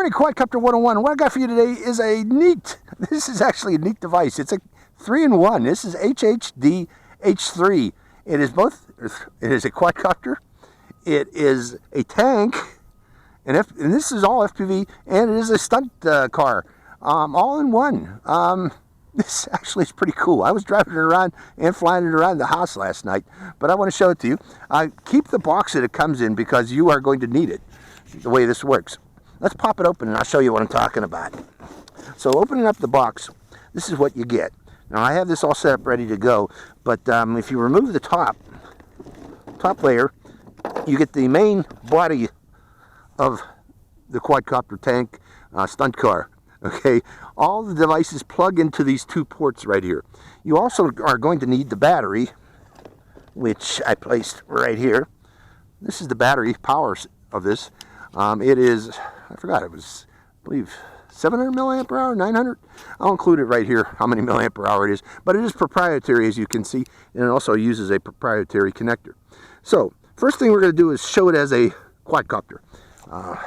Hey, Quadcopter 101, what I got for you today is this is actually a neat device. It's a 3-in-1. This is HHD H3. It is a quadcopter, it is a tank, and this is all FPV, and it is a stunt car, all in one. This actually is pretty cool. I was driving it around and flying it around the house last night, but I want to show it to you. Keep the box that it comes in because you are going to need it, the way this works. Let's pop it open and I'll show you what I'm talking about. So opening up the box, this is what you get. Now I have this all set up ready to go, but if you remove the top layer, you get the main body of the quadcopter tank stunt car. Okay, all the devices plug into these two ports right here. You also are going to need the battery, which I placed right here. This is the battery power of this. It is, I forgot, it was, I believe, 700 milliampere hour, 900. I'll include it right here, how many milliampere hour it is. But it is proprietary, as you can see, and it also uses a proprietary connector. So, first thing we're going to do is show it as a quadcopter. I'm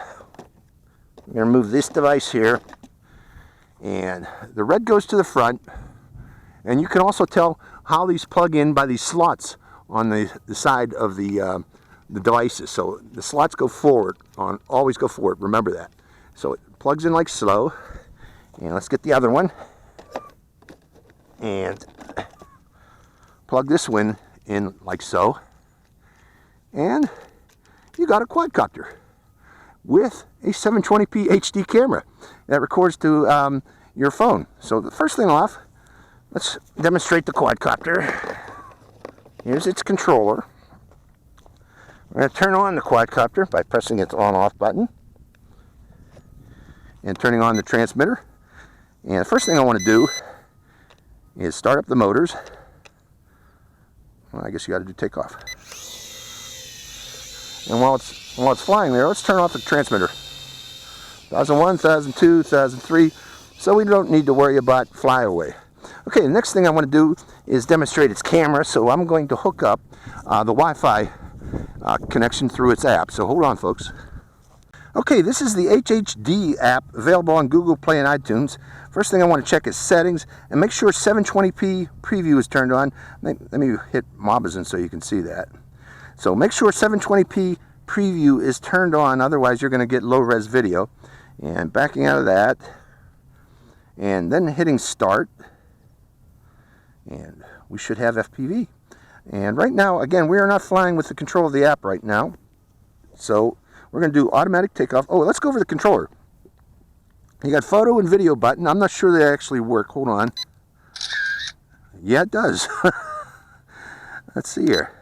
going to move this device here, and the red goes to the front, and you can also tell how these plug in by these slots on the side of the devices. So the slots go forward, always go forward, remember that. So it plugs in like so, and let's get the other one, and plug this one in like so, and you got a quadcopter with a 720p HD camera that records to your phone. So the first thing off, let's demonstrate the quadcopter. Here's its controller. We're going to turn on the quadcopter by pressing its on-off button and turning on the transmitter. And the first thing I want to do is start up the motors. Well, I guess you got to do takeoff. And while it's flying there, let's turn off the transmitter. 1001, 1002, 1003, so we don't need to worry about flyaway. Okay, the next thing I want to do is demonstrate its camera, so I'm going to hook up the Wi-Fi connection through its app. So hold on, folks. Okay, this is the HHD app available on Google Play and iTunes. First thing I want to check is settings and make sure 720p preview is turned on. Let me hit Mobazin so you can see that. So make sure 720p preview is turned on, otherwise you're going to get low-res video. And backing out of that, and then hitting start, and we should have FPV. And right now, again, we are not flying with the control of the app right now. So we're going to do automatic takeoff. Oh, let's go over the controller. You got photo and video button. I'm not sure they actually work. Hold on. Yeah, it does. Let's see here.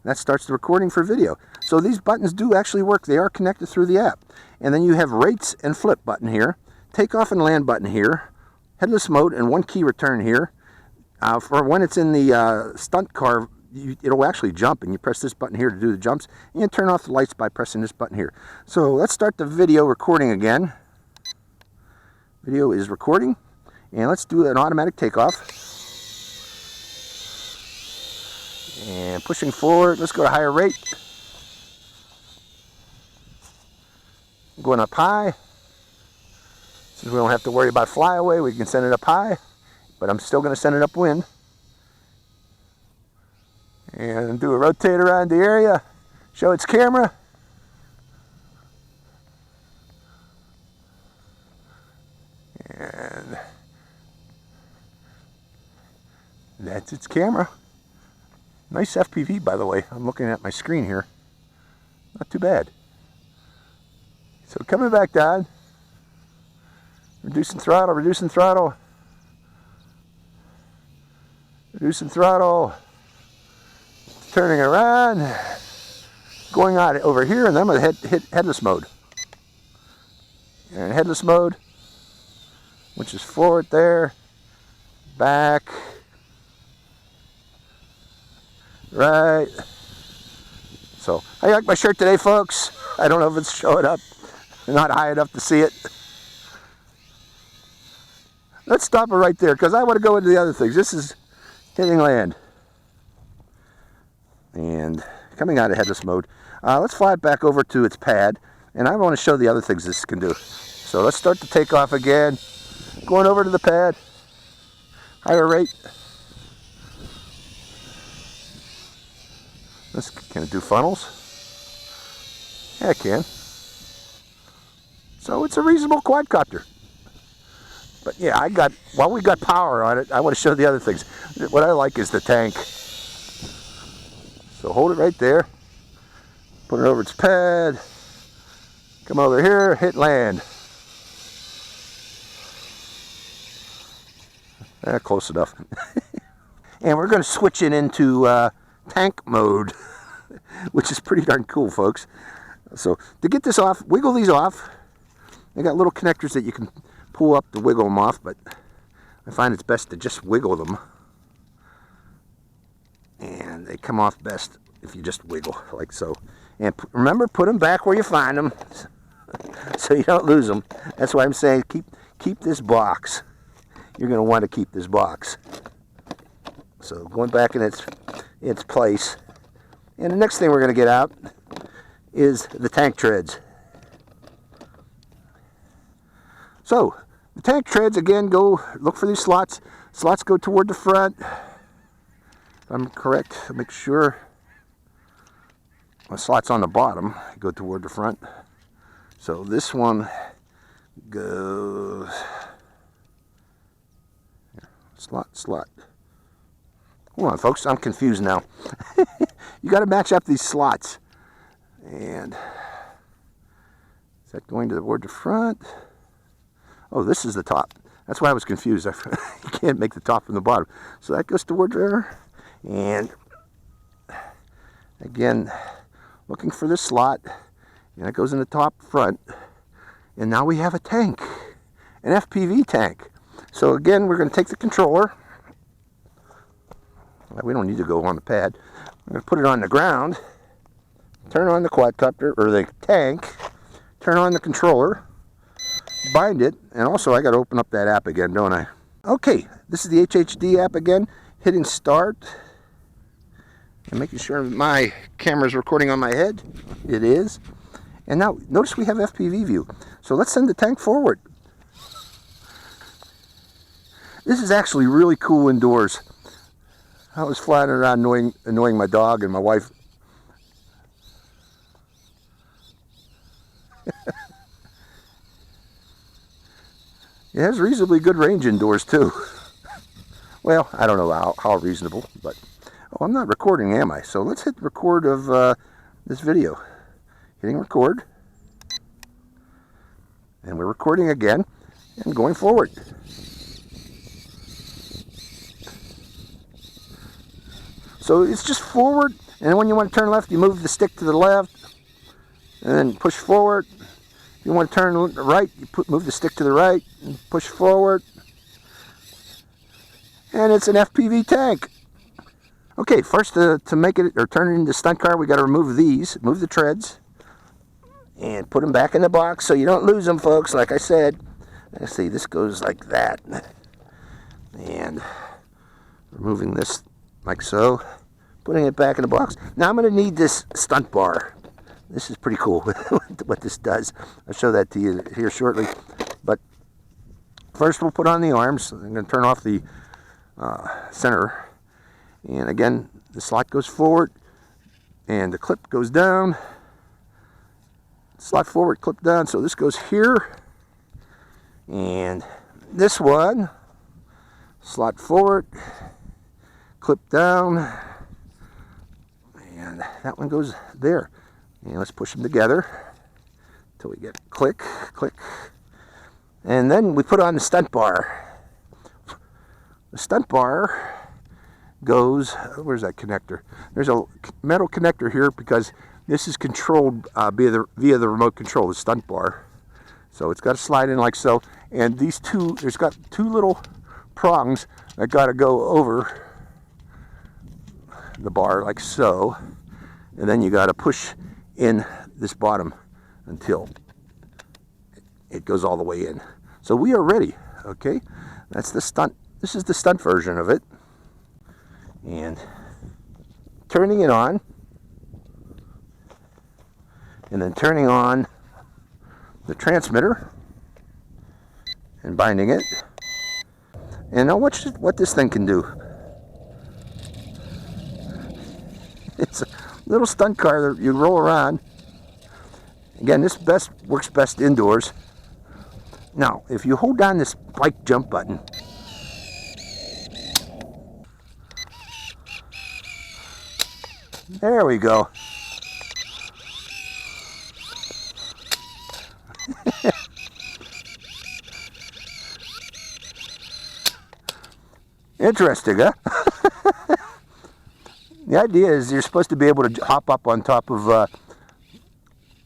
That starts the recording for video. So these buttons do actually work. They are connected through the app. And then you have rates and flip button here. Takeoff and land button here. Headless mode and one key return here. For when it's in the stunt car, it'll actually jump, and you press this button here to do the jumps, and you turn off the lights by pressing this button here. So let's start the video recording again. Video is recording, and let's do an automatic takeoff. And pushing forward, let's go to higher rate. Going up high. Since we don't have to worry about flyaway, we can send it up high. But I'm still going to send it upwind. And do a rotate around the area. Show its camera. And that's its camera. Nice FPV, by the way. I'm looking at my screen here. Not too bad. So coming back down. Reducing throttle, reducing throttle. Reducing throttle, turning around, going out over here, and then I'm going to hit headless mode. And headless mode, which is forward there, back, right. So, I like my shirt today, folks. I don't know if it's showing up. I'm not high enough to see it. Let's stop it right there, because I want to go into the other things. This is hitting land. And coming out of headless mode. Let's fly it back over to its pad. And I want to show the other things this can do. So let's start the takeoff again. Going over to the pad. Higher rate. Can it do funnels? Yeah, it can. So it's a reasonable quadcopter. But yeah, while we got power on it, I want to show the other things. What I like is the tank. So hold it right there. Put it over its pad. Come over here, hit land. Close enough. And we're going to switch it into tank mode, which is pretty darn cool, folks. So to get this off, wiggle these off. They got little connectors that you can pull up to wiggle them off, but I find it's best to just wiggle them. And they come off best if you just wiggle, like so. And remember, put them back where you find them, so you don't lose them. That's why I'm saying keep this box. You're going to want to keep this box. So going back in its place. And the next thing we're going to get out is the tank treads. So the tank treads, again, go look for these slots. Slots go toward the front. If I'm correct, make sure the slots on the bottom go toward the front. So this one goes slot. Hold on, folks, I'm confused now. You got to match up these slots. And is that going toward the front? Oh, this is the top. That's why I was confused. You can't make the top from the bottom. So that goes toward there. And again, looking for this slot. And it goes in the top front. And now we have a tank. An FPV tank. So again, we're going to take the controller. We don't need to go on the pad. I'm going to put it on the ground. Turn on the quadcopter, or the tank. Turn on the controller. Bind it. And also, I got to open up that app again, don't I? Okay, this is the HHD app again. Hitting start. And making sure my camera is recording on my head. It is. And now, notice we have FPV view. So let's send the tank forward. This is actually really cool indoors. I was flying around annoying my dog and my wife. It has reasonably good range indoors too. Well, I don't know how reasonable, but oh, I'm not recording, am I? So let's hit record of this video. Hitting record. And we're recording again and going forward. So it's just forward, and when you want to turn left, you move the stick to the left, and then push forward. If you want to turn right, you move the stick to the right, and push forward. And it's an FPV tank. Okay, first to make it, or turn it into a stunt car, we got to remove these, move the treads, and put them back in the box so you don't lose them, folks, like I said. Let's see, this goes like that. And removing this like so, putting it back in the box. Now I'm going to need this stunt bar. This is pretty cool what this does. I'll show that to you here shortly. But first we'll put on the arms. I'm going to turn off the center. And again, the slot goes forward and the clip goes down. Slot forward, clip down. So this goes here. And this one, slot forward, clip down, and that one goes there. And let's push them together until we get click, click. And then we put on the stunt bar. The stunt bar goes, where's that connector? There's a metal connector here because this is controlled via the remote control, the stunt bar. So it's got to slide in like so. And these two, there's got two little prongs that got to go over the bar like so, and then you got to push in this bottom until it goes all the way in. So we are ready. Okay, that's the stunt. This is the stunt version of it. And turning it on, and then turning on the transmitter and binding it. And now watch what this thing can do. It's a little stunt car that you roll around. Again, this works best indoors. Now, if you hold down this bike jump button, there we go. Interesting, huh? The idea is you're supposed to be able to hop up on top of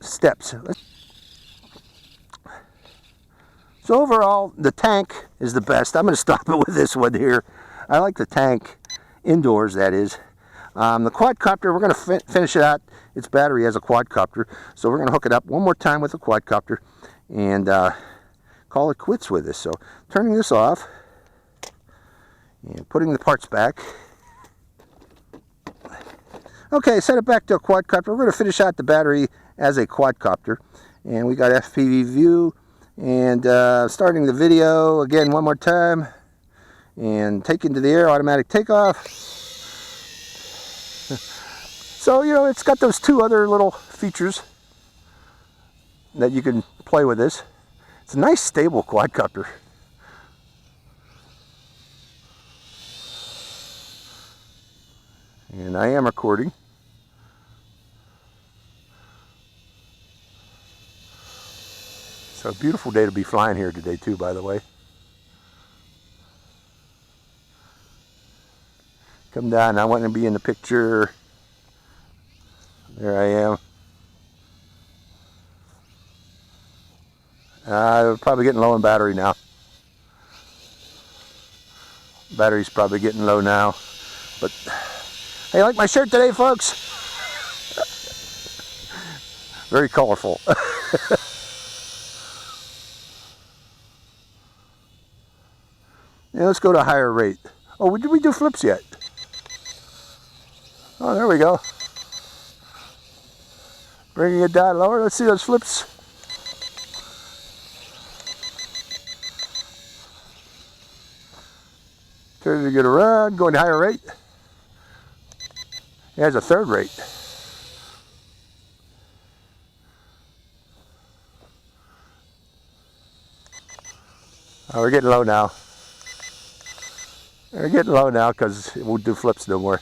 steps. So overall, the tank is the best. I'm going to stop it with this one here. I like the tank indoors, that is. The quadcopter, we're going to finish it out. Its battery has a quadcopter, so we're going to hook it up one more time with the quadcopter and call it quits with this. So turning this off and putting the parts back. Okay, set it back to a quadcopter. We're going to finish out the battery as a quadcopter. And we got FPV view. And starting the video again one more time. And take into the air, automatic takeoff. So, you know, it's got those two other little features that you can play with this. It's a nice stable quadcopter. And I am recording. It's a beautiful day to be flying here today too, by the way. Come down, I want to be in the picture. There I am. Probably getting low in battery now. Battery's probably getting low now. But hey, like my shirt today, folks? Very colorful. Yeah, let's go to a higher rate. Oh, did we do flips yet? Oh, there we go. Bringing it down lower. Let's see those flips. Turning it around, going to higher rate. There's a third rate. Oh, we're getting low now. We're getting low now because it won't do flips no more.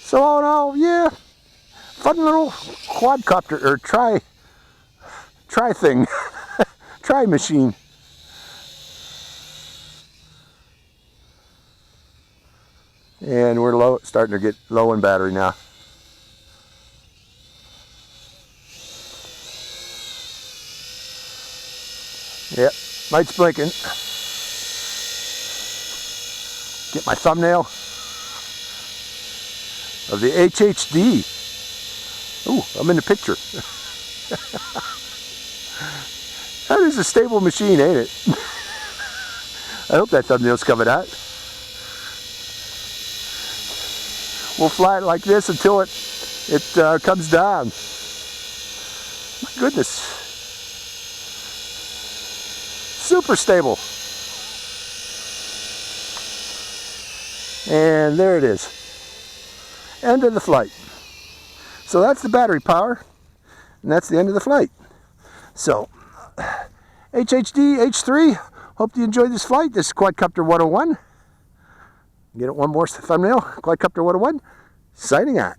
So all in all, yeah, fun little quadcopter or try thing, try machine. And we're low, starting to get low in battery now. Yep, light's blinking. Get my thumbnail of the HHD. Ooh, I'm in the picture. That is a stable machine, ain't it? I hope that thumbnail's coming out. We'll fly it like this until it comes down. My goodness. Super stable. And there it is. End of the flight. So that's the battery power, and that's the end of the flight. So, HHD H3, hope you enjoyed this flight. This is Quadcopter 101. Get it one more thumbnail. Quadcopter 101, signing out.